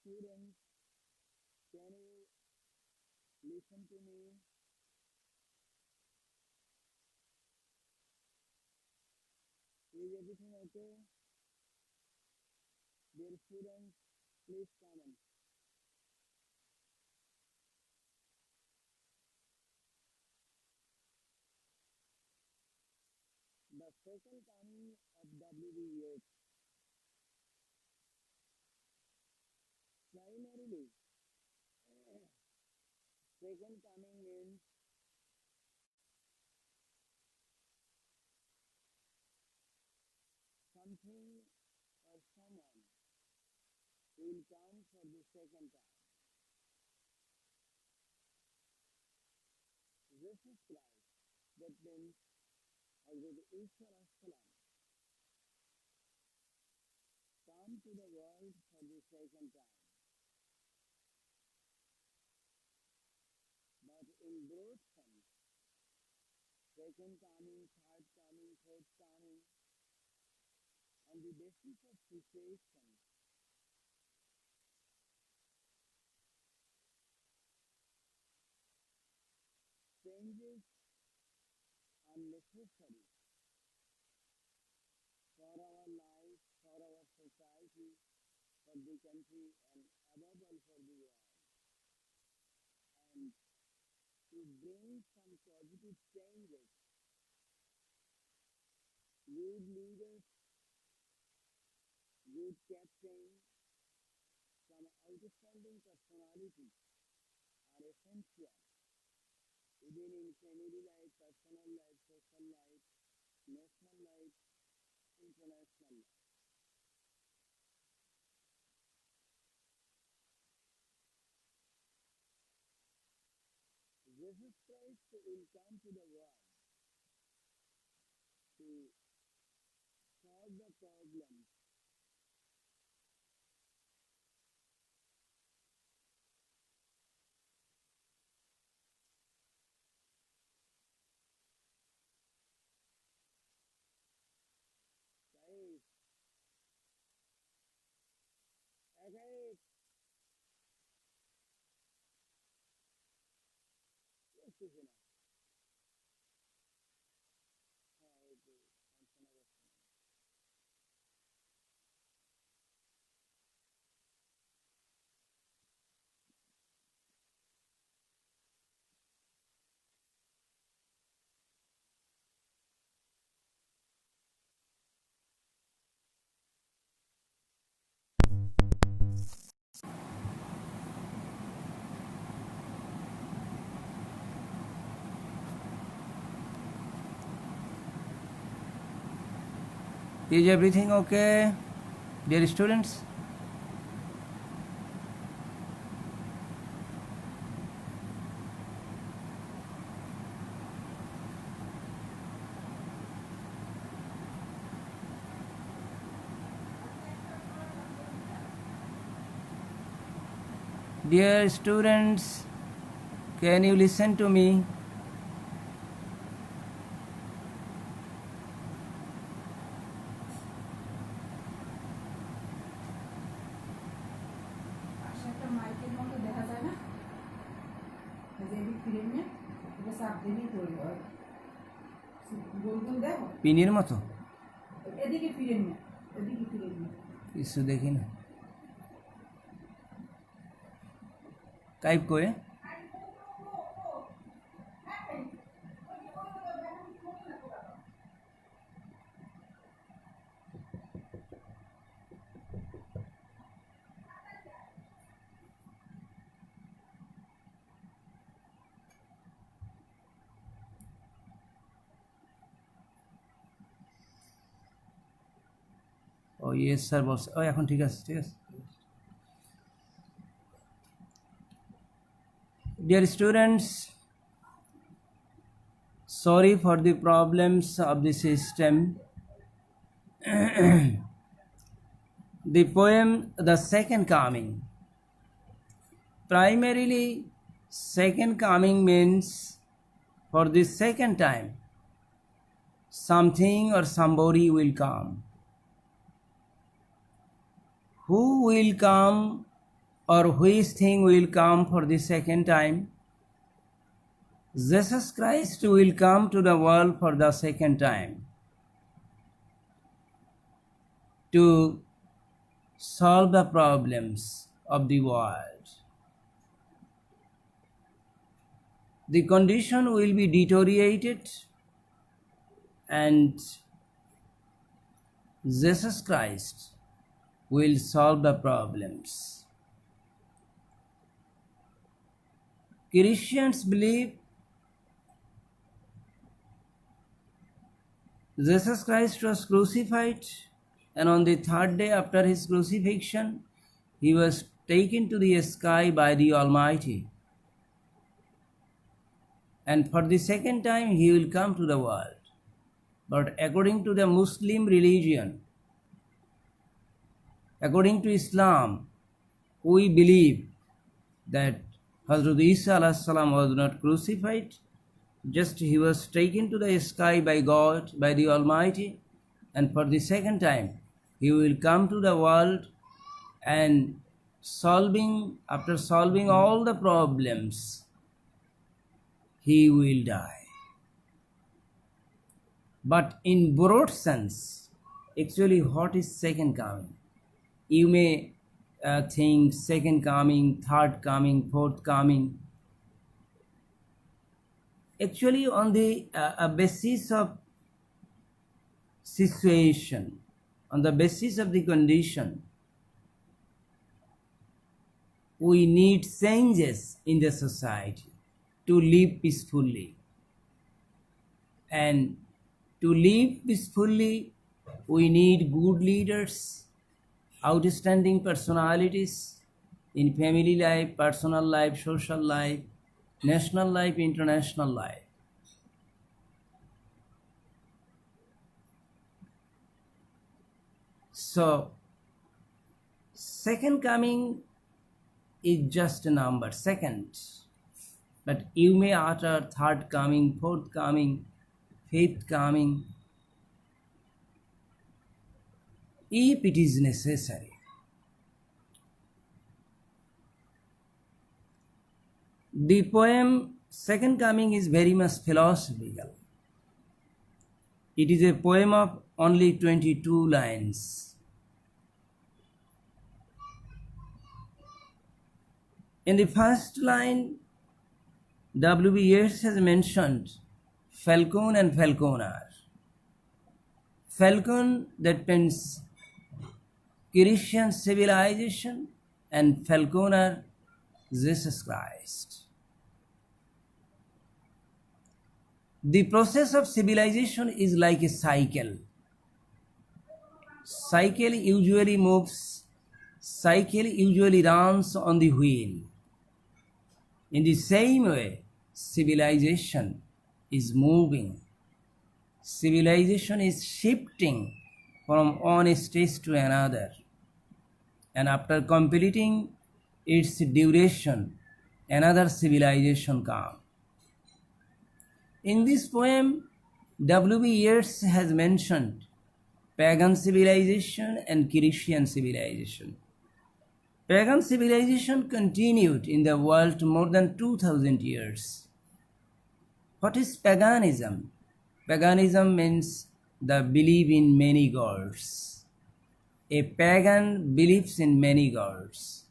students, can you listen to me? Is everything okay? Dear students, please comment. The second coming of WBH. Primarily, second coming means something or someone will come for the second time. Jesus Christ, that means Hazrat Isa Salam, come to the world for the second time. But in broad sense, second coming, third coming, fourth coming, on the basis of situation, changes are necessary for our life, for our society, for the country, and above all for the world. And to bring some positive changes, good leaders, good captain, some outstanding personalities are essential, even in family life, personal life, social life, national life, international life. Jesus Christ will come to the world to solve the problems. Guys, guys, yes, Is everything okay, dear students? Dear students, can you listen to me? পিনের মতো কিছু দেখি না type করে ও yes sir বলছে ও এখন ঠিক আছে ঠিক আছে Dear students, sorry for the problems of the system. The poem The Second Coming. Primarily, second coming means for the second time something or somebody will come. Who will come or which thing will come for the second time? Jesus Christ will come to the world for the second time to solve the problems of the world. The condition will be deteriorated and Jesus Christ will solve the problems. Christians believe Jesus Christ was crucified, and on the third day after his crucifixion, he was taken to the sky by the Almighty. And for the second time, he will come to the world. But according to the Muslim religion, according to Islam, we believe that Hazrat Isa was not crucified, just he was taken to the sky by God, by the Almighty, and for the second time he will come to the world and after solving all the problems, he will die. But in broad sense, actually what is second coming? You may think second coming, third coming, fourth coming. Actually, on the basis of situation, on the basis of the condition, we need changes in the society to live peacefully. And to live peacefully, we need good leaders, outstanding personalities in family life, personal life, social life, national life, international life. So, second coming is just a number, second. But you may utter third coming, fourth coming, fifth coming, if it is necessary. The poem Second Coming is very much philosophical. It is a poem of only 22 lines. In the first line, W.B. Yeats has mentioned falcon and falconer. Falcon, that means Christian civilization, and falconer, Jesus Christ. The process of civilization is like a cycle. Cycle usually runs on the wheel. In the same way, civilization is moving. Civilization is shifting from one stage to another. And after completing its duration, another civilization comes. In this poem, W.B. Yeats has mentioned pagan civilization and Christian civilization. Pagan civilization continued in the world more than 2000 years. What is paganism? Paganism means the belief in many gods. A pagan believes in many gods.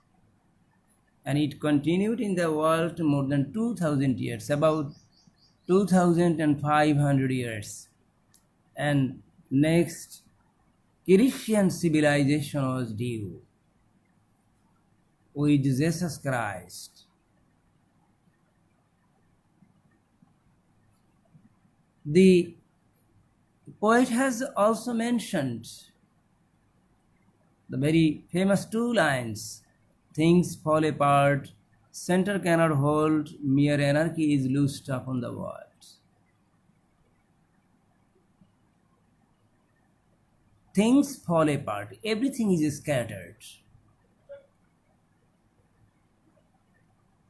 And it continued in the world more than 2000 years, about 2500 years. And next, Christian civilization was due with Jesus Christ. The poet has also mentioned the very famous two lines, things fall apart, center cannot hold, mere anarchy is loosed upon the world. Things fall apart, everything is scattered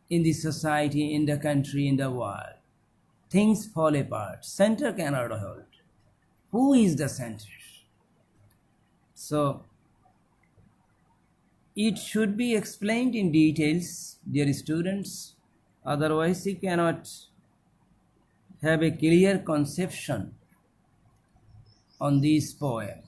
in the society, in the country, in the world. Things fall apart, center cannot hold. Who is the center? So, It should be explained in details, dear students, otherwise you cannot have a clear conception on this poem.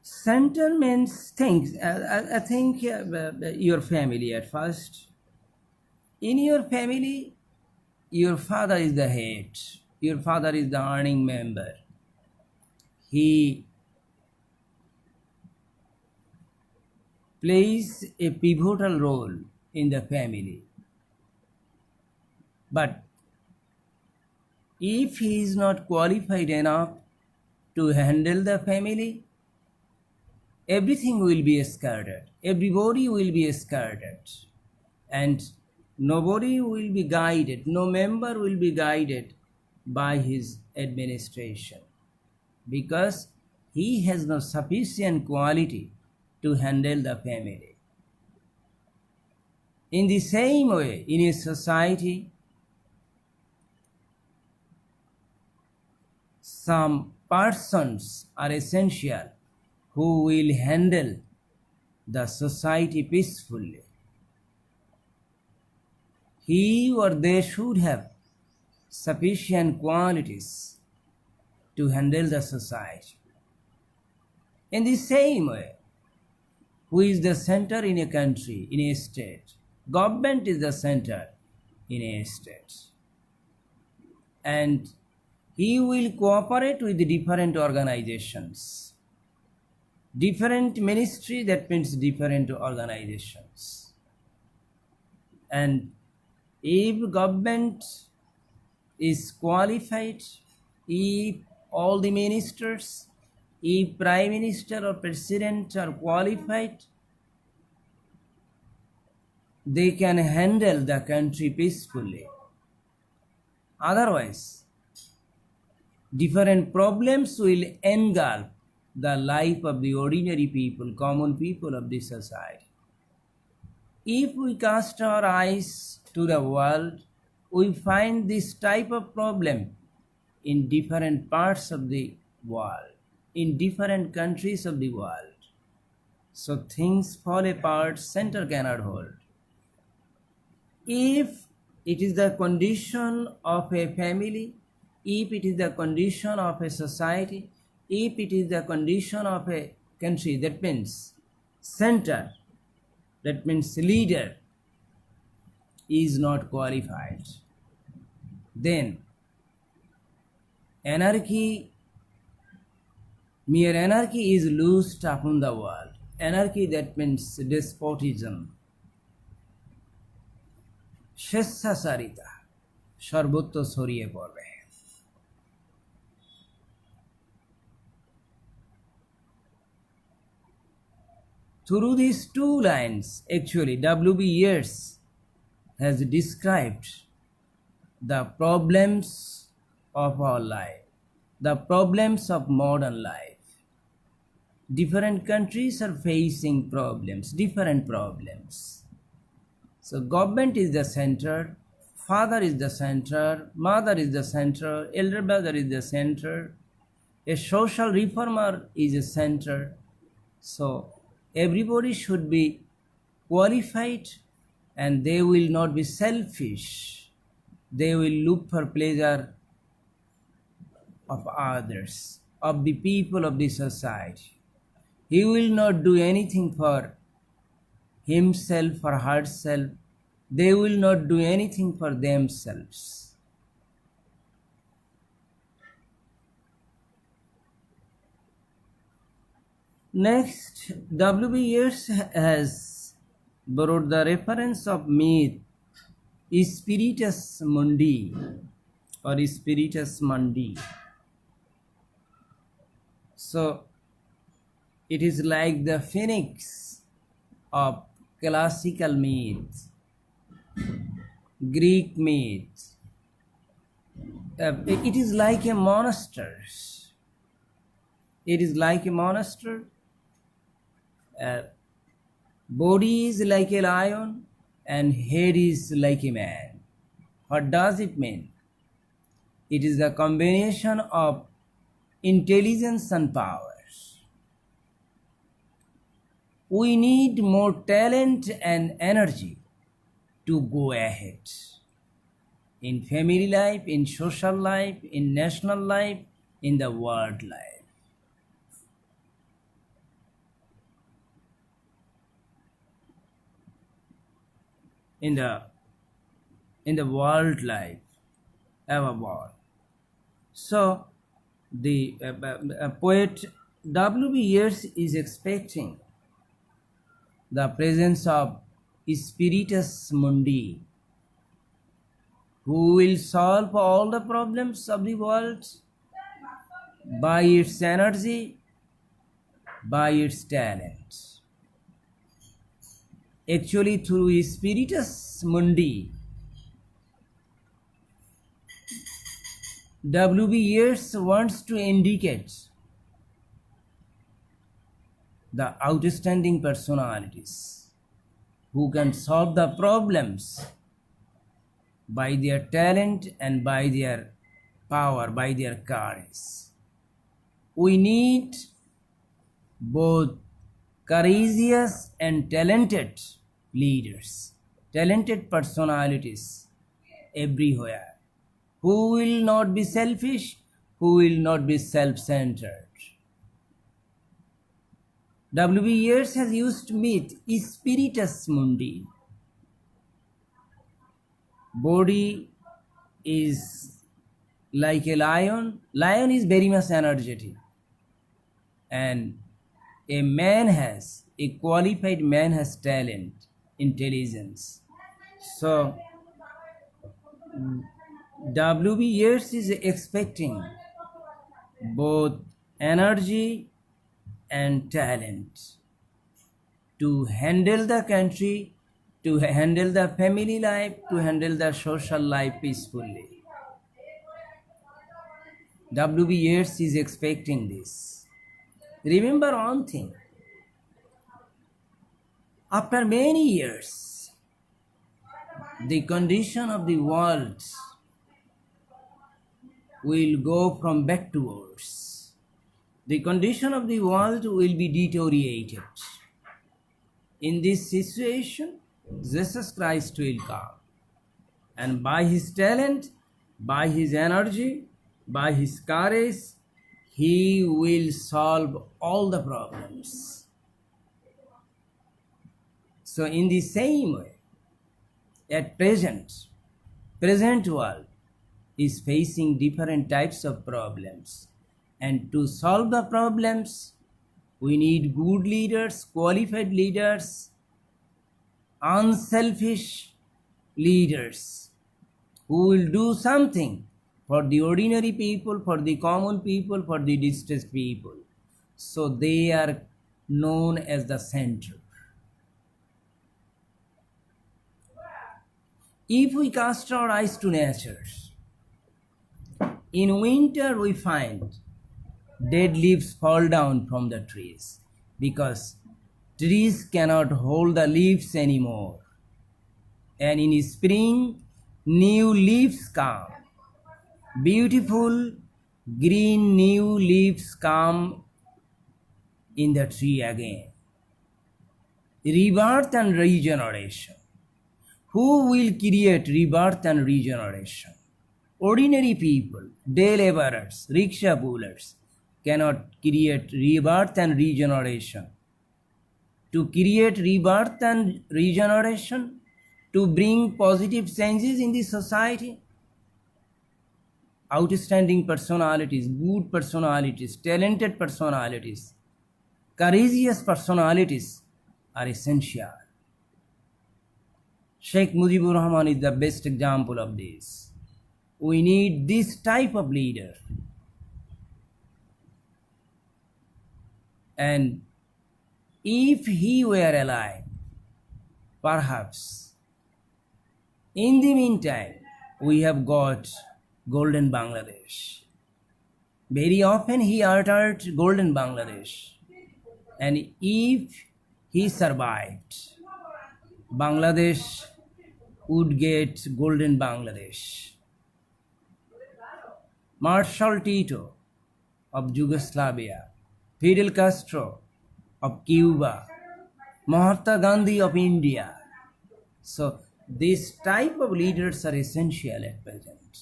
Center means things. I think your family at first. In your family, your father is the head. Your father is the earning member. He plays a pivotal role in the family. But if he is not qualified enough to handle the family, everything will be scattered. Everybody will be scattered. And nobody will be guided, no member will be guided by his administration, because he has no sufficient quality to handle the family. In the same way, in a society, some persons are essential who will handle the society peacefully. He or they should have sufficient qualities to handle the society. In the same way, who is the center in a country, in a state? Government is the center in a state. And he will cooperate with different organizations. Different ministry, that means different organizations. And if government is qualified, if all the ministers, if prime minister or president are qualified, they can handle the country peacefully. Otherwise, different problems will engulf the life of the ordinary people, common people of the society. If we cast our eyes to the world, we find this type of problem in different parts of the world, in different countries of the world. So things fall apart, center cannot hold. If it is the condition of a family, if it is the condition of a society, if it is the condition of a country, that means center, that means leader is not qualified, then anarchy, mere anarchy is loosed upon the world. Anarchy, that means despotism. স্বেচ্ছাচারিতা সর্বত্র ছড়িয়ে পড়বে। Through these two lines, actually, W.B. Yeats has described the problems of our life, the problems of modern life. Different countries are facing problems, different problems. So government is the center, father is the center, mother is the center, elder brother is the center, a social reformer is a center. So everybody should be qualified, and they will not be selfish. They will look for pleasure of others, of the people of the society. He will not do anything for himself or herself. They will not do anything for themselves. Next, W.B. Yeats has borrowed the reference of myth Spiritus Mundi or Spiritus Mundi. So it is like the phoenix of classical myths, Greek myths. It is like a monster. It is like a monster. Body is like a lion and head is like a man. What does it mean? It is the combination of intelligence and power. We need more talent and energy to go ahead in family life, in social life, in national life, in the world life. In the world life above all. So the poet W.B. Yeats is expecting the presence of Spiritus Mundi, who will solve all the problems of the world by its energy, by its talent. Actually, through Spiritus Mundi, W.B. Yeats wants to indicate the outstanding personalities who can solve the problems by their talent and by their power, by their courage. We need both courageous and talented leaders, talented personalities everywhere, who will not be selfish, who will not be self-centered. W.B. Yeats has used myth, Spiritus Mundi. Body is like a lion. Lion is very much energetic. And a qualified man has talent, intelligence. So W.B. Yeats is expecting both energy and talent to handle the country, to handle the family life, to handle the social life peacefully. W.B. Yeats is expecting this. Remember one thing. After many years, the condition of the world will go from bad to worse. The condition of the world will be deteriorated. In this situation, Jesus Christ will come. And by his talent, by his energy, by his courage, he will solve all the problems. So in the same way, at present world is facing different types of problems. And to solve the problems, we need good leaders, qualified leaders, unselfish leaders who will do something for the ordinary people, for the common people, for the distressed people. So they are known as the center. If we cast our eyes to nature, in winter we find dead leaves fall down from the trees because trees cannot hold the leaves anymore. And in spring, new leaves come. Beautiful green new leaves come in the tree again. Rebirth and regeneration. Who will create rebirth and regeneration? Ordinary people, day laborers, rickshaw pullers cannot create rebirth and regeneration. To create rebirth and regeneration, to bring positive changes in the society, outstanding personalities, good personalities, talented personalities, courageous personalities are essential. Sheikh Mujibur Rahman is the best example of this. We need this type of leader. And if he were alive, perhaps in the meantime, we have got Golden Bangladesh. Very often he uttered Golden Bangladesh. And if he survived, Bangladesh would get Golden Bangladesh. Marshal Tito of Yugoslavia, Fidel Castro of Cuba, Mahatma Gandhi of India. So this type of leaders are essential at present.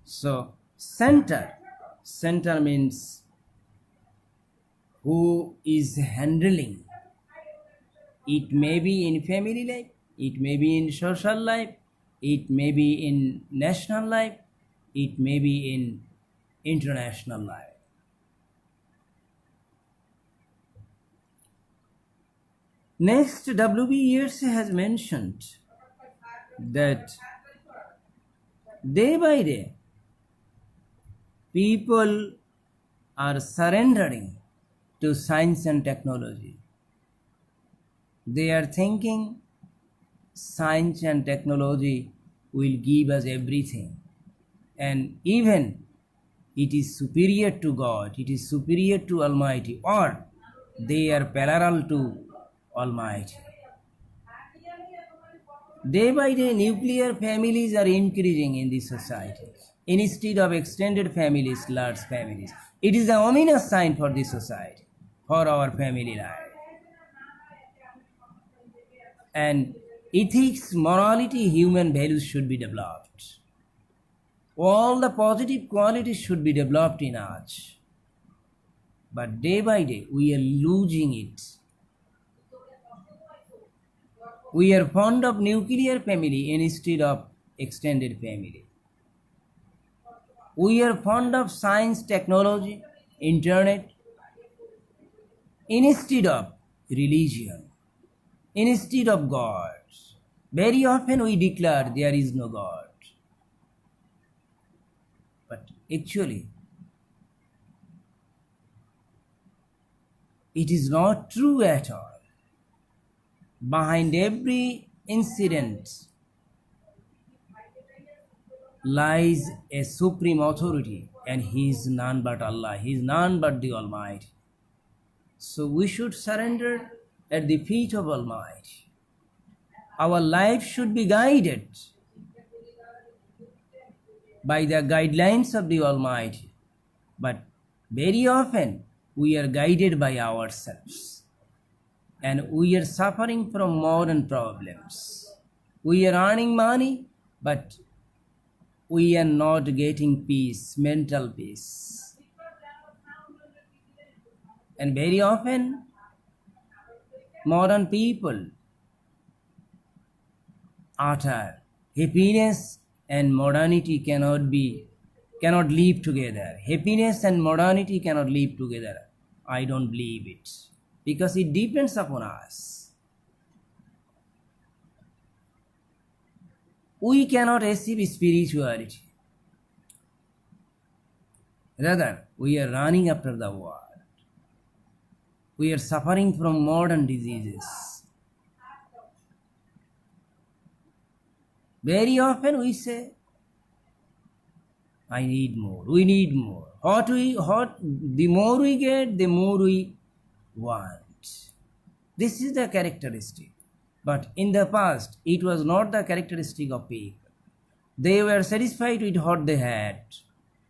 So center means who is handling. It may be in family life, it may be in social life, it may be in national life, it may be in international life. Next, W.B. Yeats has mentioned that day by day, people are surrendering to science and technology. They are thinking science and technology will give us everything, and even it is superior to God, it is superior to Almighty, or they are parallel to Almighty. Day by day, nuclear families are increasing in the society. Instead of extended families, large families. It is an ominous sign for the society, for our family life. And ethics, morality, human values should be developed. All the positive qualities should be developed in us. But day by day, we are losing it. We are fond of nuclear family instead of extended family. We are fond of science, technology, internet, instead of religion, instead of God. Very often we declare there is no God. But actually, it is not true at all. Behind every incident lies a supreme authority, and He is none but Allah. He is none but the Almighty. So we should surrender at the feet of Almighty. Our life should be guided by the guidelines of the Almighty. But very often we are guided by ourselves, and we are suffering from modern problems. We are earning money, but we are not getting peace, mental peace. And very often modern people utter happiness and modernity cannot live together. Happiness and modernity cannot live together. I don't believe it, because it depends upon us. We cannot achieve spirituality. Rather, we are running after the world. We are suffering from modern diseases. Very often we say, I need more, we need more. The more we get, the more we want. This is the characteristic. But in the past, it was not the characteristic of people. They were satisfied with what they had.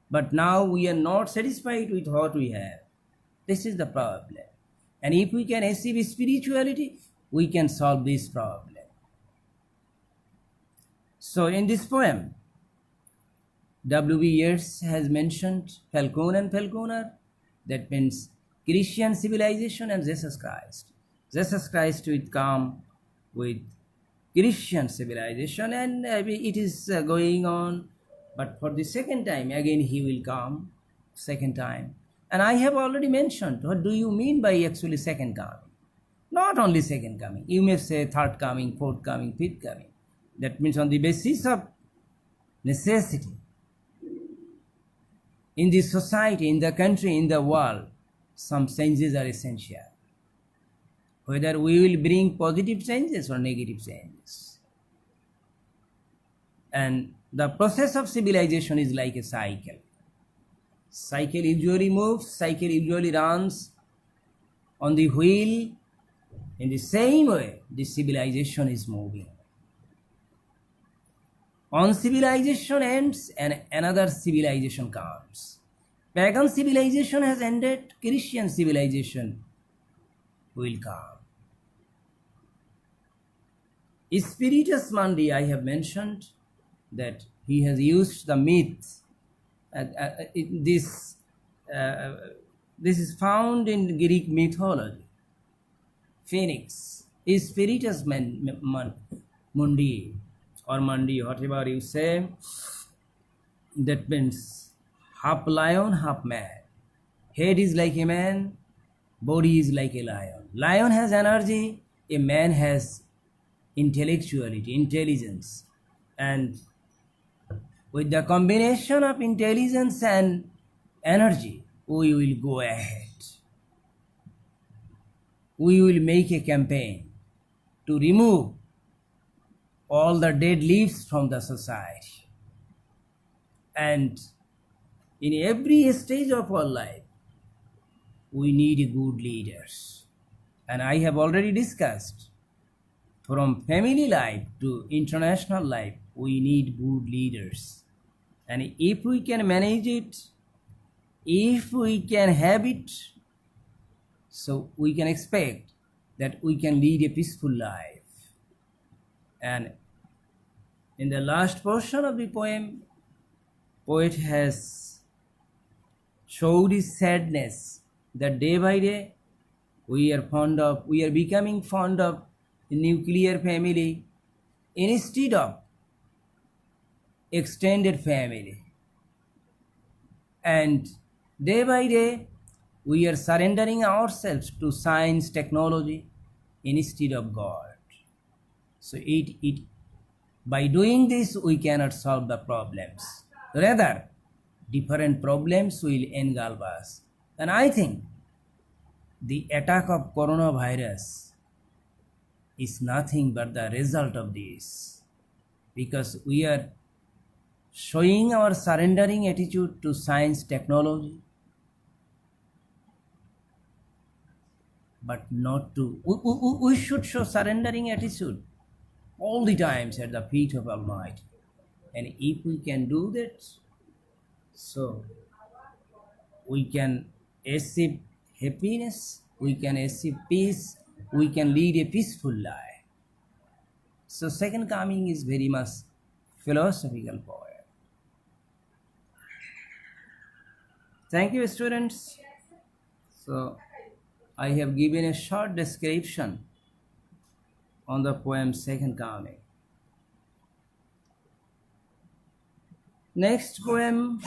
But now we are not satisfied with what we have. This is the problem. And if we can achieve spirituality, we can solve this problem. So in this poem, W.B. Yeats has mentioned Falcon and Falconer. That means Christian civilization and Jesus Christ. Jesus Christ will come with Christian civilization, and it is going on. But for the second time, again He will come, second time. And I have already mentioned, what do you mean by actually second coming? Not only second coming. You may say third coming, fourth coming, fifth coming. That means on the basis of necessity. In the society, in the country, in the world, some changes are essential. Whether we will bring positive changes or negative changes. And the process of civilization is like a cycle. Cycle usually moves, cycle usually runs on the wheel. In the same way, the civilization is moving. One civilization ends and another civilization comes. Pagan civilization has ended, Christian civilization will come. Spiritus Mandi, I have mentioned that he has used the myth. This this is found in Greek mythology. Phoenix, Spiritus Mundi or Mandi, whatever you say, that means half lion, half man. Head is like a man, body is like a lion. Lion has energy, a man has intellectuality, intelligence. And with the combination of intelligence and energy, we will go ahead. We will make a campaign to remove all the dead leaves from the society. And in every stage of our life, we need good leaders. And I have already discussed, from family life to international life, we need good leaders. And if we can manage it, if we can have it, so we can expect that we can lead a peaceful life. And in the last portion of the poem, poet has showed his sadness that day by day we are becoming fond of nuclear family instead of extended family. And day by day we are surrendering ourselves to science, technology instead of God. So by doing this we cannot solve the problems. Rather, different problems will engulf us. And I think the attack of coronavirus is nothing but the result of this, because we are showing our surrendering attitude to science, technology, but not to, we should show surrendering attitude all the times at the feet of Almighty. And if we can do that, so we can achieve happiness, we can achieve peace, we can lead a peaceful life. So second coming is very much philosophical poem. Thank you, students. So I have given a short description on the poem Second Coming. Next poem,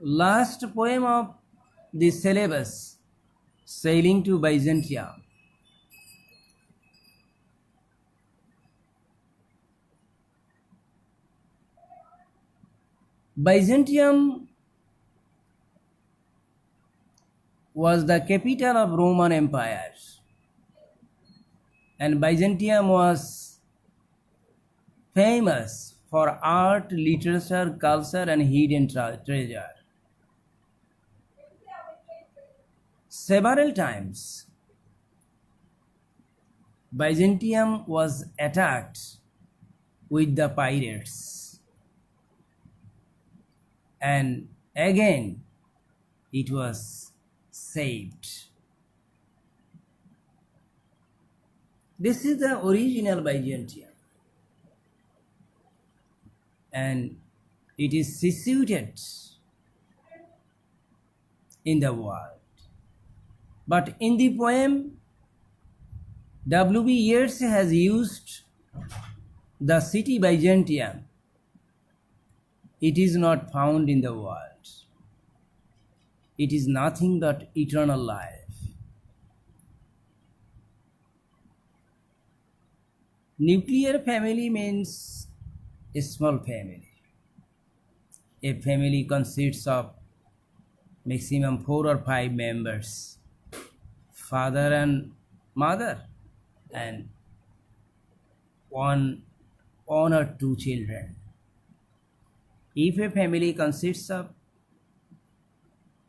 last poem of the syllabus, Sailing to Byzantium. Byzantium was the capital of Roman Empire, and Byzantium was famous for art, literature, culture, and hidden treasure. Several times, Byzantium was attacked with the pirates, and again it was saved. This is the original Byzantium, and it is situated in the world. But in the poem, W.B. Yeats has used the city Byzantium. It is not found in the world. It is nothing but eternal life. Nuclear family means a small family. A family consists of maximum 4 or 5 members, father and mother, and one or two children. If a family consists of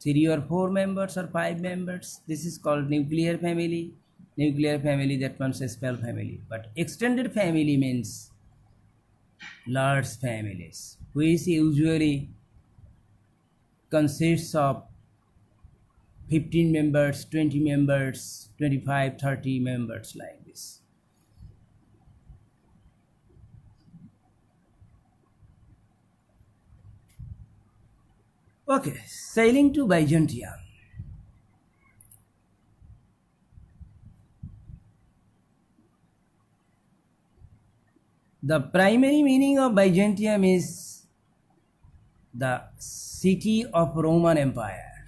3 or 4 members or 5 members. This is called nuclear family. Nuclear family, that means a spell family. But extended family means large families, which usually consists of 15 members, 20 members, 25, 30 members, like this. Okay, sailing to Byzantium. The primary meaning of Byzantium is the city of Roman Empire,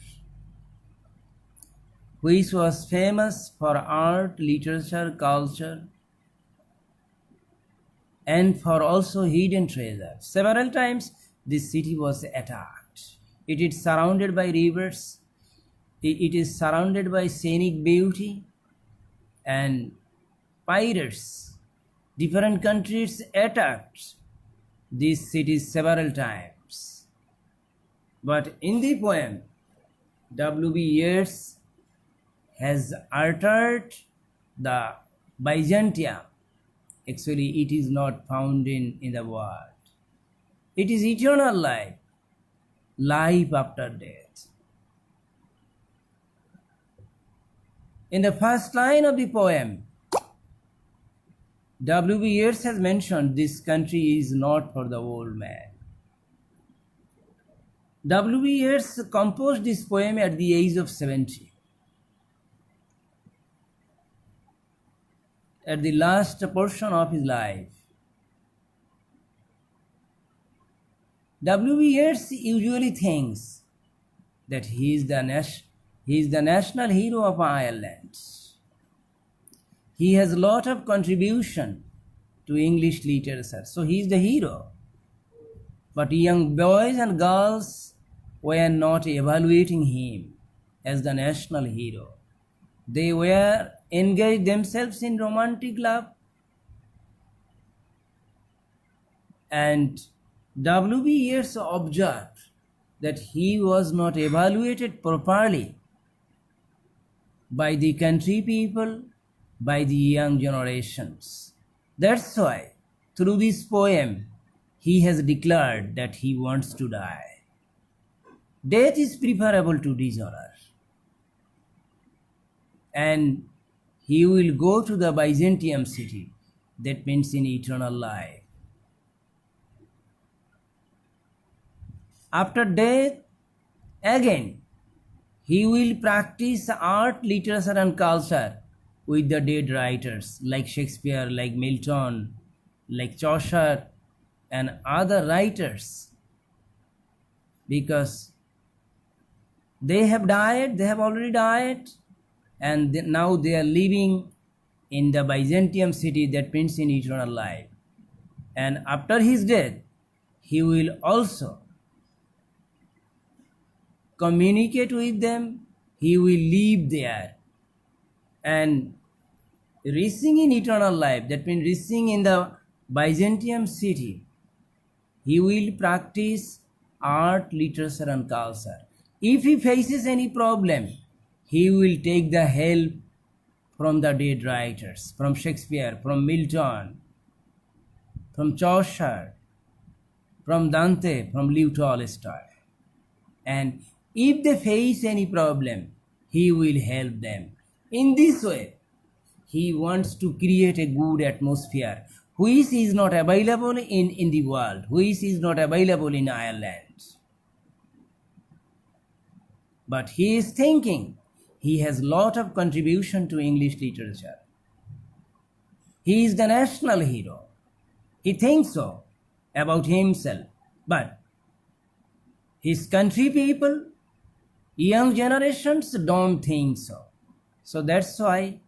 which was famous for art, literature, culture, and for also hidden treasure. Several times this city was attacked. It is surrounded by rivers. It is surrounded by scenic beauty, and pirates, different countries attacked these cities several times. But in the poem, W.B. Yeats has uttered the Byzantium. Actually, it is not found in the world. It is eternal life, life after death. In the first line of the poem, W.B. Yeats has mentioned this country is not for the old man. W.B. Yeats composed this poem at the age of 70. At the last portion of his life. W.B. Yeats usually thinks that he is the national hero of Ireland. He has a lot of contribution to English literature, so he is the hero. But young boys and girls were not evaluating him as the national hero. They were engaged themselves in romantic love. And W.B. Yeats observed that he was not evaluated properly by the country people, by the young generations. That's why, through this poem, he has declared that he wants to die. Death is preferable to dishonor. And he will go to the Byzantium city, that means in eternal life. After death, again, he will practice art, literature, and culture with the dead writers like Shakespeare, like Milton, like Chaucer, and other writers, because they have died, they have already died, and now they are living in the Byzantium city, that means in eternal life. And after his death, he will also communicate with them, he will live there, and reaching in eternal life, that means reaching in the Byzantium city, he will practice art, literature, and culture. If he faces any problem, he will take the help from the dead writers, from Shakespeare, from Milton, from Chaucer, from Dante, from Leo Tolstoy. And if they face any problem, he will help them. In this way, he wants to create a good atmosphere, which is not available in the world, which is not available in Ireland. But he is thinking he has a lot of contribution to English literature. He is the national hero. He thinks so about himself. But his country people, young generations don't think so. So that's why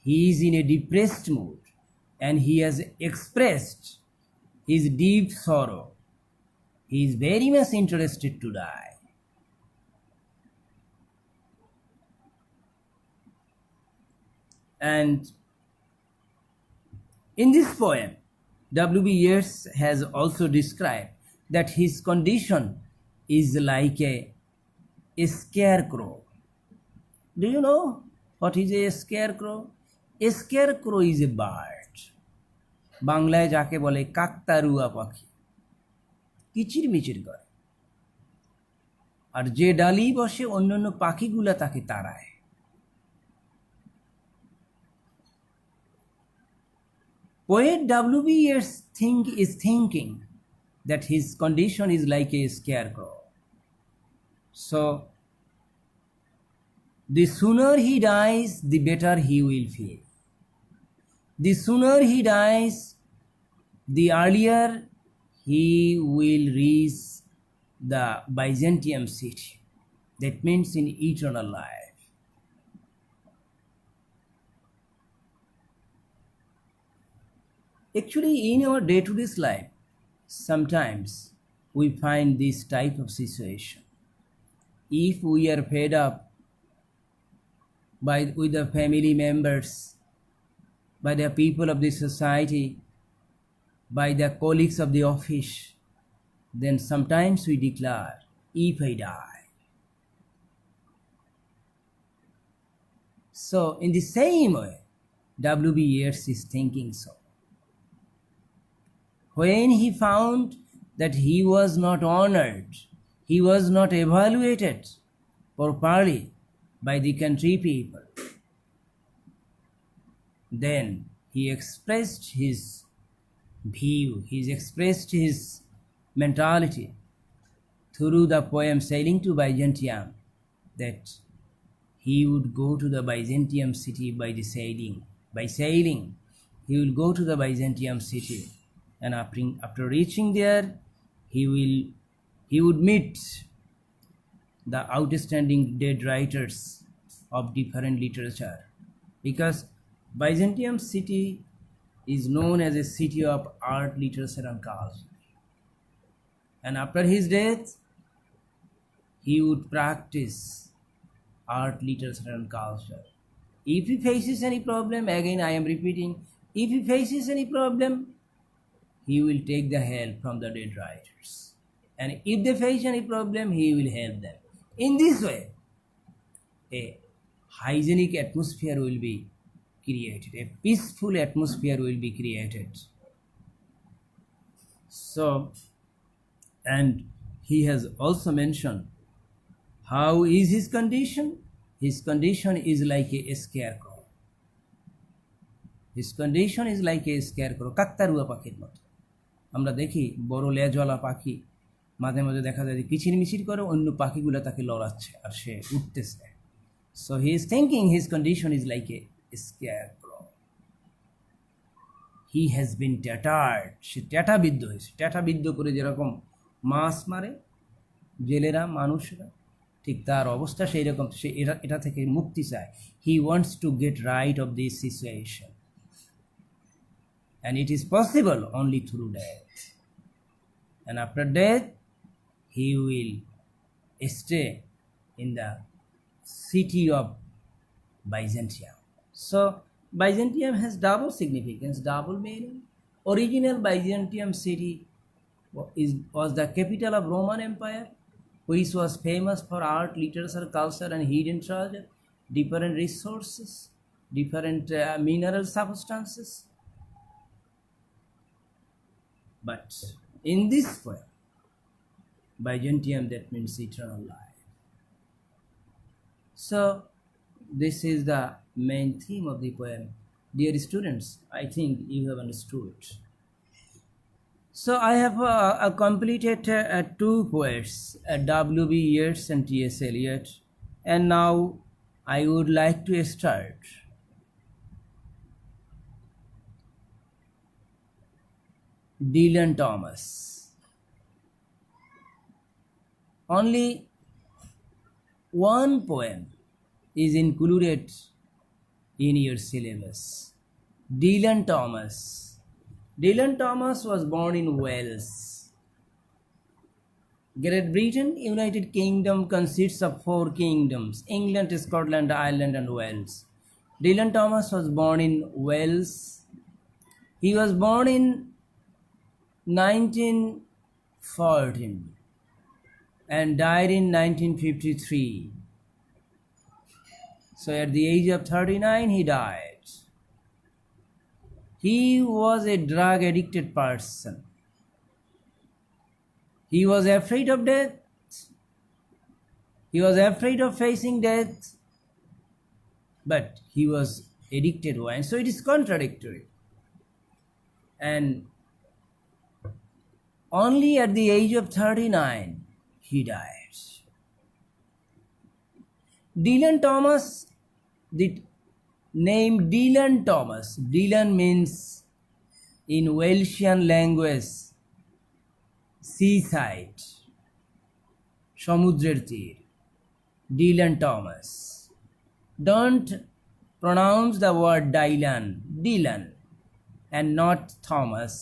he is in a depressed mood, and he has expressed his deep sorrow. He is very much interested to die. And in this poem, W.B. Yeats has also described that his condition is like a scarecrow. Do you know what is a scarecrow? A scarecrow is a bird. বাংলায় যাকে বলে কাকতারুয়া পাখি, কিচিরমিচির করে, আর যে ডালি বসে অন্যান্য পাখিগুলা তাকে তাড়ায়। Poet W.B. Yeats is thinking that his condition is like a scarecrow. So, the sooner he dies, the better he will feel. The sooner he dies, the earlier he will reach the Byzantium city. That means in eternal life. Actually, in our day-to-day life, sometimes we find this type of situation. If we are fed up with the family members, by the people of the society, by the colleagues of the office, then sometimes we declare, if I die. So, in the same way, W.B. Yeats is thinking so. When he found that he was not honored, he was not evaluated properly by the country people, then he expressed his view, he expressed his mentality through the poem Sailing to Byzantium, that he would go to the Byzantium city by sailing. He will go to the Byzantium city, and after reaching there, he would meet the outstanding dead writers of different literature, because Byzantium city is known as a city of art, literature and culture. And after his death, he would practice art, literature and culture. If he faces any problem, again I am repeating, if he faces any problem, he will take the help from the dead writers. And if they face any problem, he will help them. In this way, a hygienic atmosphere will be created, a peaceful atmosphere will be created. So, and he has also mentioned how is his condition. His condition is like a scarecrow. His condition is like a scarecrow. কাকতারুয়া পাখির মতো। আমরা দেখি বড় লেজওয়ালা পাখি মাঝে মাঝে দেখা যায় যে কিচিরমিচির করে, অন্য পাখিগুলো তাকে লড়াচ্ছে আর সে উঠতেছে। So he is thinking his condition is like a scarecrow. He has been tattered. সে ট্যাটাবিদ্ধ হয়েছে। ট্যাটাবিদ্ধ করে যেরকম মাছ মারে জেলেরা, মানুষরা, ঠিক তার অবস্থা সেই রকম। সে এটা থেকে মুক্তি চায়। He wants to get right of this situation. And it is possible only through death. And after death, he will stay in the city of Byzantium. So, Byzantium has double significance, double meaning. Original Byzantium city was the capital of Roman Empire, which was famous for art, literature, culture, and hidden treasure, different resources, different mineral substances. But in this way, Byzantium, that means eternal life. So, this is the main theme of the poem. Dear students, I think you have understood. So, I have completed two poets, W.B. Yeats and T.S. Eliot, and now I would like to start. Dylan Thomas. Only one poem is included in your syllabus. Dylan Thomas. Dylan Thomas was born in Wales. Great Britain, United Kingdom consists of 4 kingdoms: England, Scotland, Ireland and Wales. Dylan Thomas was born in Wales. He was born in 1914. and died in 1953. So at the age of 39, he died. He was a drug addicted person. He was afraid of death. He was afraid of facing death. But he was addicted to wine. So it is contradictory. And only at the age of 39, he died. Dylan Thomas, the name Dylan Thomas, Dylan means in Welsh language seaside, সমুদ্রের তীর, Dylan Thomas. Don't pronounce the word Dylan, Dylan, and not Thomas,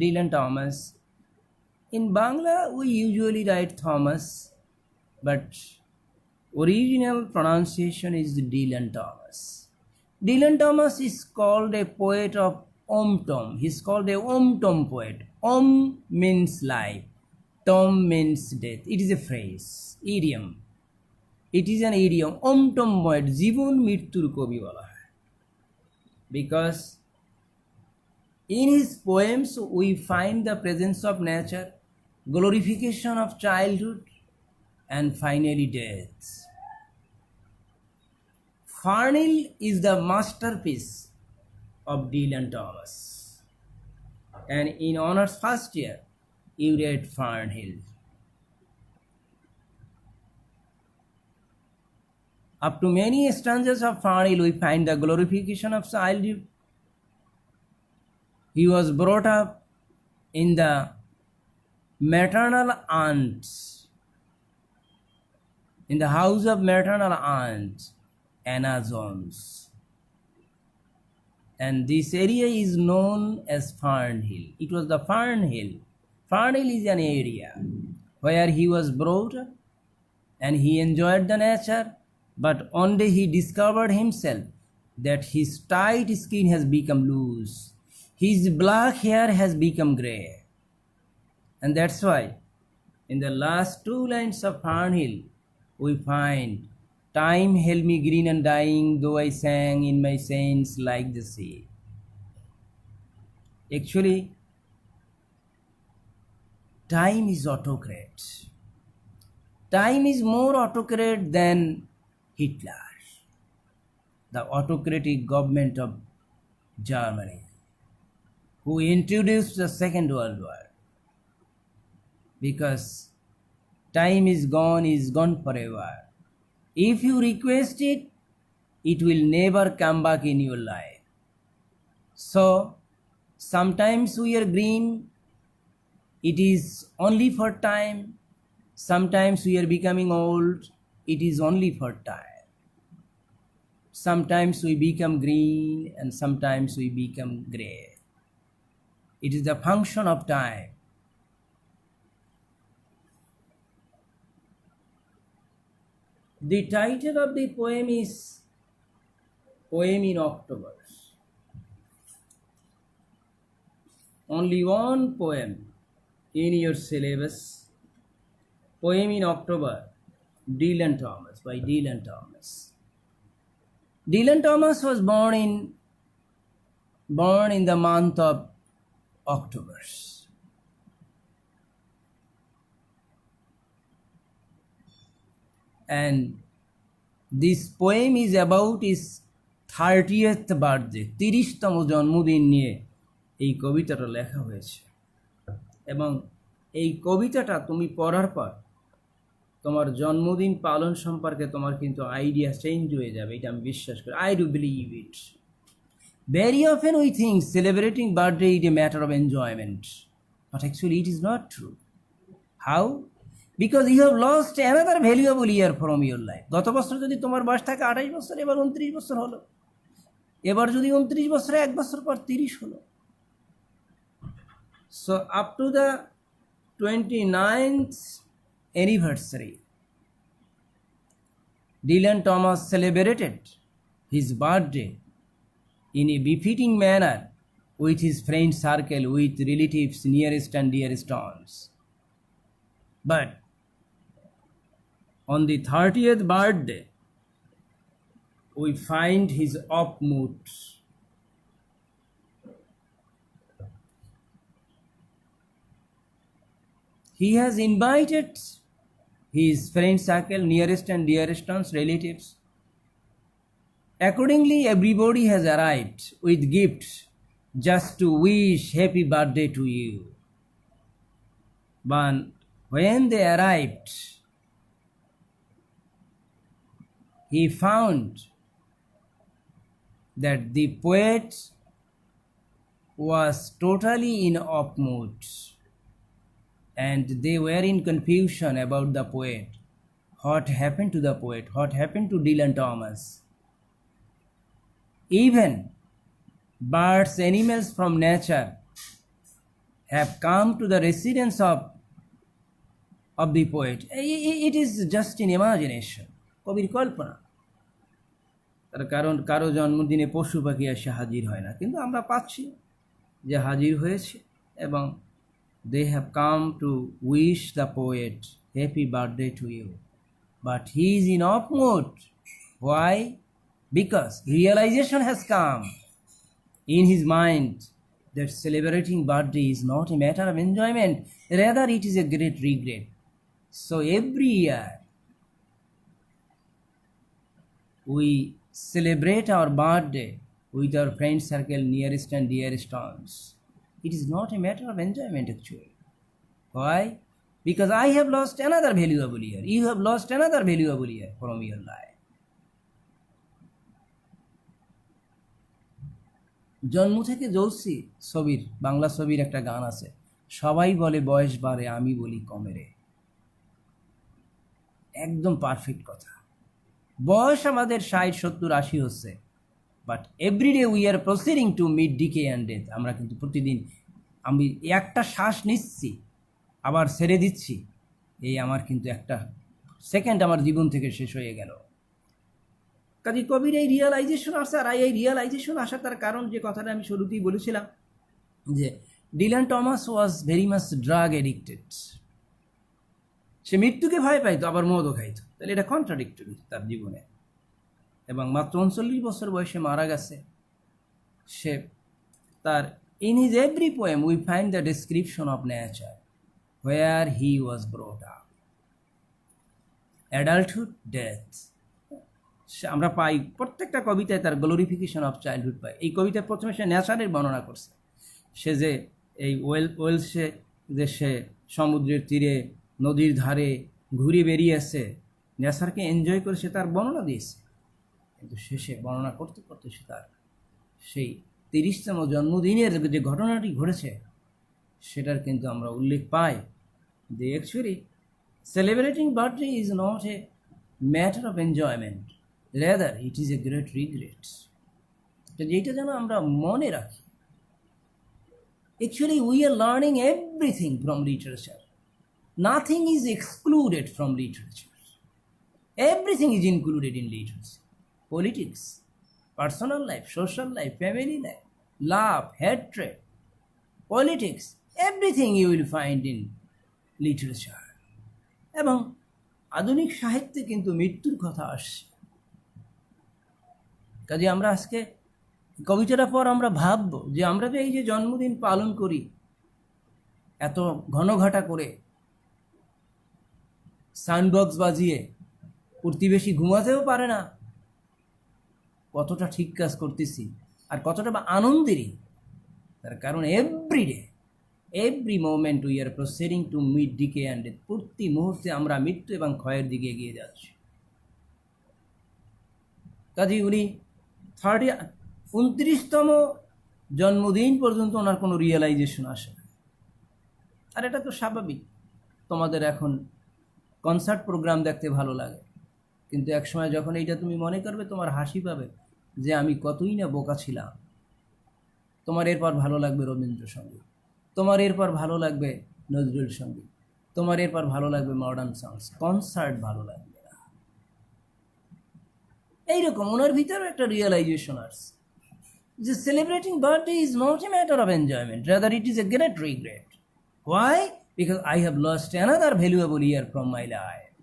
Dylan Thomas. In Bangla, we usually write Thomas, but original pronunciation is Dylan Thomas. Dylan Thomas is called a poet of Om Tom. He's called a Om Tom poet. Om means life. Tom means death. It is a phrase, idiom. It is an idiom. Om Tom poet. Jibon Mrittur Kobi bola hoy. Because in his poems we find the presence of nature, glorification of childhood, and finally death. Farnhill is the masterpiece of Dylan Thomas. And in honors first year, you read Farnhill. Up to many stanzas of Farnhill, we find the glorification of childhood. He was brought up in the maternal aunt, in the house of maternal aunt, Anna Jones. And this area is known as Farnhill. It was the Farnhill. Farnhill is an area where he was brought up and he enjoyed the nature, but one day he discovered himself that his tight skin has become loose. His black hair has become grey. And that's why in the last two lines of Farnhill, we find, time held me green and dying, though I sang in my saints like the sea. Actually, time is autocrat. Time is more autocrat than Hitler, the autocratic government of Germany, who introduced the Second World War. Because time is gone forever. If you request it, it will never come back in your life. So, sometimes we are green, it is only for time. Sometimes we are becoming old, it is only for time. Sometimes we become green and sometimes we become grey. It is the function of time. The title of the poem is Poem in October. Only one poem in your syllabus. Poem in October, Dylan Thomas, by Dylan Thomas. Dylan Thomas was born in the month of October. And this poem is about his 30th birthday, 30তম জন্মদিন নিয়ে এই কবিতাটা লেখা হয়েছে। এবং এই কবিতাটা তুমি পড়ার পর তোমার জন্মদিন পালন সম্পর্কে তোমার কিন্তু আইডিয়া চেঞ্জ হয়ে যাবে, এটা আমি বিশ্বাস করি। I do believe it. Very often we think celebrating birthday is a matter of enjoyment, but actually it is not true. How? Because you have lost another valuable year from your life. গত বছর যদি তোমার বয়স থাকে 28 বছর, এবার 29 বছর হলো। এবার যদি 29 বছরে এক বছর পর 30 হলো। So up to the 29th anniversary, Dylan Thomas celebrated his birthday in a befitting manner with his friend circle, with relatives nearest and dearest ones. But On the 30th birthday, we find his up mood. He has invited his friend circle, nearest and dearest ones, relatives. Accordingly, everybody has arrived with gifts just to wish happy birthday to you. But when they arrived, he found that the poet was totally in off mood, and they were in confusion about the poet. What happened to the poet? What happened to Dylan Thomas? Even birds, animals from nature have come to the residence of the poet. It is just in imagination. কবির কল্পনা। তার কারণ কারো জন্মদিনে পশু পাখি এসে হাজির হয় না, কিন্তু আমরা পাচ্ছি যে হাজির হয়েছে, এবং they have come to wish the poet happy birthday to you. But he is in off mood. Why? Because realization has come in his mind that celebrating birthday is not a matter of enjoyment, rather it is a great regret. So every year we celebrate our birthday with our friend circle, nearest and dearest ones. It is not a matter of enjoyment actually. Why? Because I have lost another valuable year. You have lost another valuable year from your life. জন্ম থেকে জ্বলছি ছবির, বাংলা ছবির একটা গান আছে, সবাই বলে বয়স বাড়ে আমি বলি কমে রে। একদম পারফেক্ট কথা। বয়স আমাদের 60, 70, 80 হচ্ছে, but everyday we are proceeding to mid decay and death. আমরা কিন্তু প্রতিদিন আমি একটা শ্বাস নিচ্ছি আবার ছেড়ে দিচ্ছি, এই আমার কিন্তু একটা সেকেন্ড আমার জীবন থেকে শেষ হয়ে গেল। কাজে কবির এই রিয়েলাইজেশন আসে, আর এই রিয়েলাইজেশন আসার তার কারণ যে কথাটা আমি শুরুতেই বলেছিলাম যে Dylan Thomas was very much drug addicted. সে মৃত্যুকে ভয় পাইতো, আবার মদও খাইতো, তাহলে এটা কন্ট্রাডিক্টরি তার জীবনে। এবং মাত্র 39 বছর বয়সে মারা গেছে সে। তার in his every poem we find the description of nature where he was brought up, adulthood, death. আমরা পাই প্রত্যেকটা কবিতায় তার গ্লোরিফিকেশন অফ চাইল্ডহুড পাই। এই কবিতায় প্রথমে সে নেচারের বর্ণনা করছে, সে যে এই ওয়েলসে যে সে সমুদ্রের তীরে নদীর ধারে ঘুরে বেরিয়েছে, নেচারকে এনজয় করে সে তার বর্ণনা দিয়েছে। কিন্তু শেষে বর্ণনা করতে করতে সে তার সেই 30তম জন্মদিনের যে ঘটনাটি ঘটেছে সেটার কিন্তু আমরা উল্লেখ পাই যে actually celebrating birthday is not a matter of enjoyment, rather it is a great regret. যেটা যেন আমরা মনে রাখি। Actually we are learning everything from literature. Nothing is excluded from literature. Everything is included in literature. Politics, personal life, social life, family life, love, hatred, politics, everything you will find in literature. এবং আধুনিক সাহিত্যে কিন্তু মৃত্যুর কথা আসছে। কাজে আমরা আজকে কবিতাটা পর আমরা ভাববো যে আমরা যে এই যে জন্মদিন পালন করি এত ঘনঘটা করে, সাউন্ডবক্স বাজিয়ে, প্রতিবেশী ঘুমাতেও পারে না, কতটা ঠিক কাজ করতেছি আর কতটা বা আনন্দেরই। তার কারণ everyday, every moment we are proceeding to mid decay and death. প্রতি মুহূর্তে আমরা মৃত্যু এবং ক্ষয়ের দিকে এগিয়ে যাচ্ছি। কাজে উনি 29তম জন্মদিন পর্যন্ত ওনার কোনো রিয়েলাইজেশন আসে না। আর এটা তো স্বাভাবিক। তোমাদের এখন কনসার্ট প্রোগ্রাম দেখতে ভালো লাগে, কিন্তু একসময় যখন এইটা তুমি মনে করবে তোমার হাসি পাবে যে আমি কতই না বোকা ছিলাম। তোমার এরপর ভালো লাগবে রবীন্দ্রসঙ্গীত, তোমার এরপর ভালো লাগবে নজরুল সঙ্গীত, তোমার এরপর ভালো লাগবে মডার্ন সংস, কনসার্ট ভালো লাগবে না। এইরকম ওনার ভিতরে একটা রিয়েলাইজেশন আসছে যে celebrating birthday is not a matter of enjoyment, rather it is a great regret. Why? Because I have lost another valuable year from my life.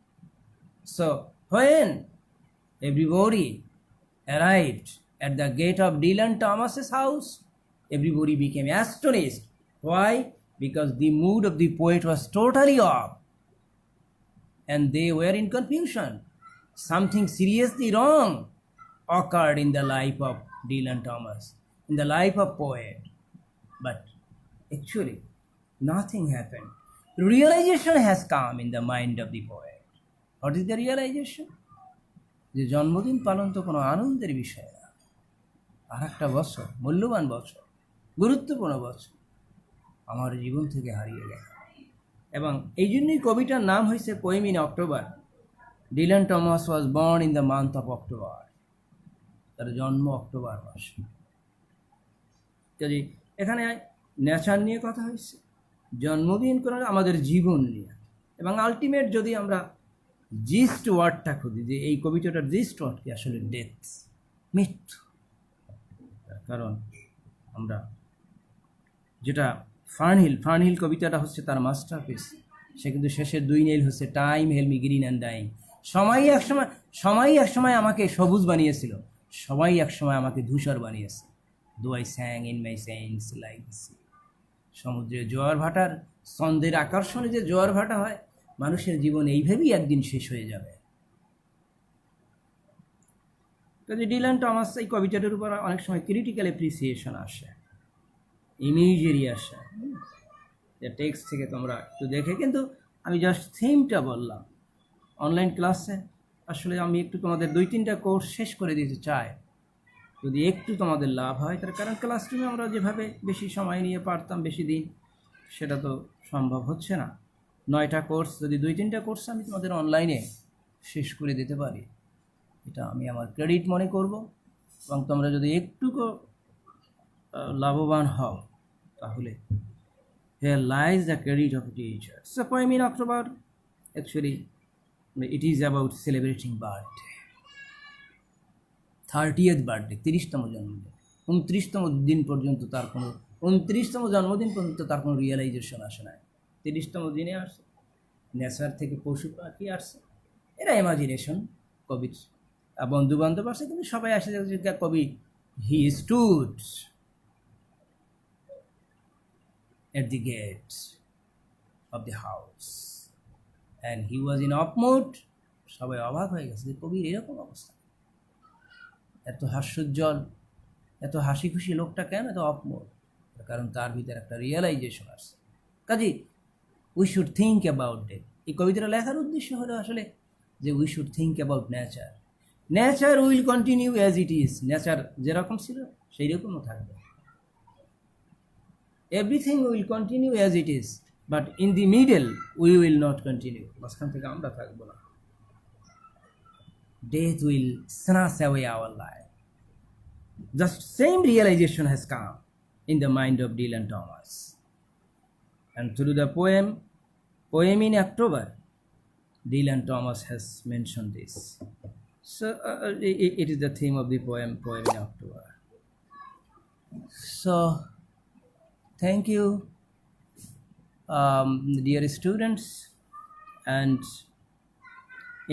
So when everybody arrived at the gate of Dylan Thomas's house, everybody became astonished. Why? Because the mood of the poet was totally off, and they were in confusion. Something seriously wrong occurred in the life of Dylan Thomas, in the life of poet. But actually, nothing happened. Realization has come in the mind of the poet. What is the realization? যে জন্মদিন পালন তো কোনো আনন্দের বিষয় না, আর একটা বছর, মূল্যবান বছর, গুরুত্বপূর্ণ বছর আমার জীবন থেকে হারিয়ে গেল। এবং এই জন্যই কবিতার নাম হয়েছে poem in October. Dylan Thomas was born in the month of October, তার জন্ম অক্টোবর মাসে। কাজে এখানে নেচার নিয়ে কথা হয়েছে, জন্মদিন করে আমাদের জীবন নিয়ে। এবং আলটিমেট যদি আমরা জিস্ট ওয়ার্ডটা খুঁজি, যে এই কবিতাটার জিস্ট ওয়ার্ড কি, আসলে ডেথ, মৃত্যু। কারণ আমরা যেটা ফার্নহিল কবিতাটা হচ্ছে তার মাস্টারপিস, সে কিন্তু শেষের দুই নীল হচ্ছে time held me green and dying. সময় একসময় আমাকে সবুজ বানিয়েছিল, সবাই একসময় আমাকে ধূসর বানিয়েছে। Though I স্যাং in my sense like the sea. সমুদ্রের জোয়ার ভাটার ছন্দের আকর্ষণে যে জোয়ার ভাটা হয়, মানুষের জীবন এইভাবেই একদিন শেষ হয়ে যাবে। কাজে ডিলান টমাস এই কবিতাটার উপর অনেক সময় ক্রিটিক্যাল অ্যাপ্রিসিয়েশন আসে, ইমেজেরি আসে, যে টেক্সট থেকে তোমরা একটু দেখে। কিন্তু আমি জাস্ট থিমটা বললাম। অনলাইন ক্লাসে আসলে আমি একটু তোমাদের 2-3টা কোর্স শেষ করে দিতে চাই, যদি একটু তোমাদের লাভ হয়। তার কারণ ক্লাসরুমে আমরা যেভাবে বেশি সময় নিয়ে পারতাম বেশি দিন, সেটা তো সম্ভব হচ্ছে না। 9টা কোর্স, যদি 2-3টা কোর্স আমি তোমাদের অনলাইনে শেষ করে দিতে পারি, এটা আমি আমার ক্রেডিট মনে করব। এবং তোমরা যদি একটুকু লাভবান হও, তাহলে here lies the credit of a teacher. So poem in October, actually it is about celebrating birthday, 30th birthday, 30তম জন্মদিন। 29তম দিন পর্যন্ত তার কোনো 29তম জন্মদিন পর্যন্ত তার কোনো রিয়েলাইজেশন আসে না। 30তম দিনে আসে, নেচার থেকে পশু পাখি আসছে, এরা ইমাজিনেশন কবির বন্ধু বান্ধব আসে, কিন্তু সবাই আসে যে কবি হি stood at the gate of the house and he was in off mood. সবাই অবাক হয়ে গেছে যে কবির এরকম অবস্থা, এত হাস্যোজ্জ্বল, এত হাসি খুশি লোকটা কেন এত অফ মোড? কারণ তার ভিতরে একটা রিয়েলাইজেশন আসছে। কাজে we should think about it. এই কবিতাটা লেখার উদ্দেশ্য হলো আসলে যে we should think about nature. Nature will continue as it is. Nature যেরকম ছিল সেই রকমও থাকবে। Everything will continue as it is, but in the middle we will not continue. মাঝখান থেকে আমরা থাকবো না। Death will snatch away our life. Just same realization has come in the mind of Dylan Thomas, and through the poem in October, Dylan Thomas has mentioned this. So it is the theme of the poem in October. So thank you, dear students, and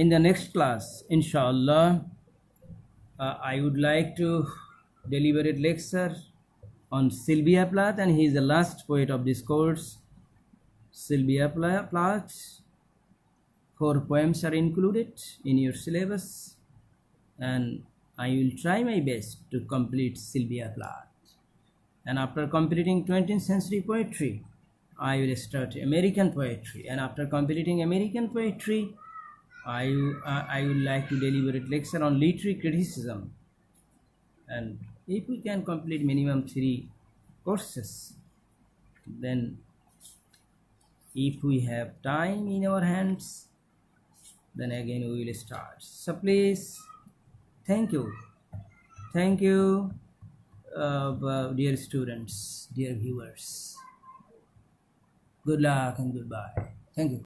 in the next class, inshallah, I would like to deliver a lecture on Sylvia Plath, and he is the last poet of this course. Sylvia Plath, 4 poems are included in your syllabus, and I will try my best to complete Sylvia Plath. And after completing 20th century poetry, I will start American poetry. And after completing American poetry, I would like to deliver a lecture on literary criticism. And if we can complete minimum 3 courses, then if we have time in our hands, then again we will start. So please, thank you. Dear students, dear viewers, good luck and goodbye. Thank you.